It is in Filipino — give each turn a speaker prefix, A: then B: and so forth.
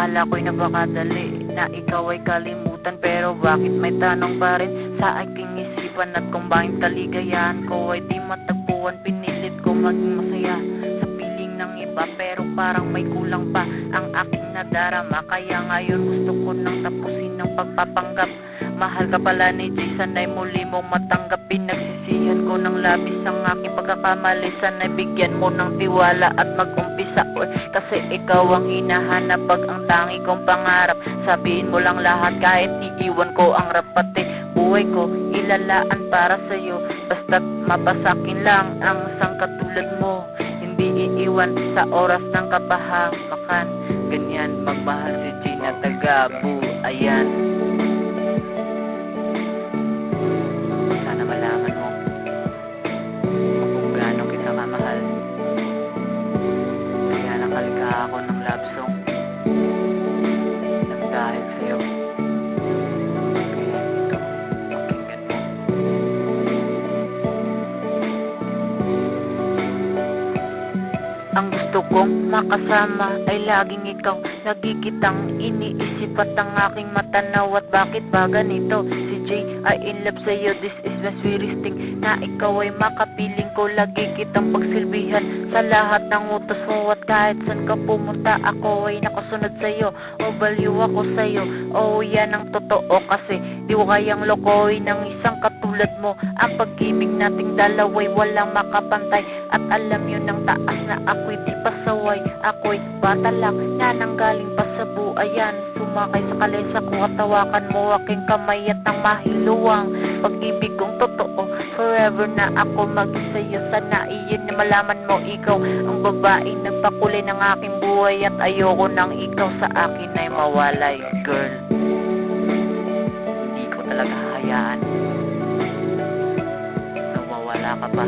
A: Akala ko'y napakadali na ikaw ay kalimutan, pero bakit may tanong pa rin sa aking isipan? At kung bakit kaligayahan ko ay di matagpuan, pinilit ko maging masaya sa piling ng iba, pero parang may kulang pa ang aking nadarama. Kaya ngayon gusto ko nang tapusin ang pagpapanggap. Mahal ka pala ni Jay, sana'y muli mong matanggap. Pinagsisihan ko ng labis ang aking pagkakamali. Sana'y bigyan mo ng tiwala at mag-umpisa kasi ikaw ang hinahanap, pag ang tangi kong pangarap. Sabihin mo lang lahat kahit iiwan ko ang rapate. Buhay ko ilalaan para sa'yo, basta't mapasakin lang ang isang katulad mo. Hindi iiwan sa oras ng kapahamakan. Ganyan magmahal si Jay na taga-bu. Ayan. Sana malaman mo kung gaano kita kamahal. Kaya nakalikha ako ng love song nang dahil sa'yo. Kaya ito, pakinggan mo. Ang gusto kong makasama ay laging ikaw. Lagi kitang iniisip at ang aking matanaw. At bakit ba ganito? Si Jay ay in love sa'yo. This is the sweetest thing na ikaw ay makapiling ko. Lagi kitang pagsilbihan sa lahat ng utos mo. At kahit saan ka pumunta, ako ay nakasunod sa'yo. O baliw ako sa'yo. O yan ang totoo, kasi di ko kayang lokohin ng isang katulad mo. Ang pag-ibig nating dalaway walang makapantay. At alam yun ng taas na ako'y di pasaway. Ako'y bata lang na nanggaling pa sa buayan. Sumakay sa kalesa ko at tawakan mo aking kamay at ang mahiluwang pag-ibig kong totoo. Forever na ako mag-isayo. Sana iyon na malaman mo, ikaw ang babaeng nagpakulay ng aking buhay. At ayoko nang ikaw sa akin ay mawalay, girl. Hindi ko talaga hayaan na mawala ka pa.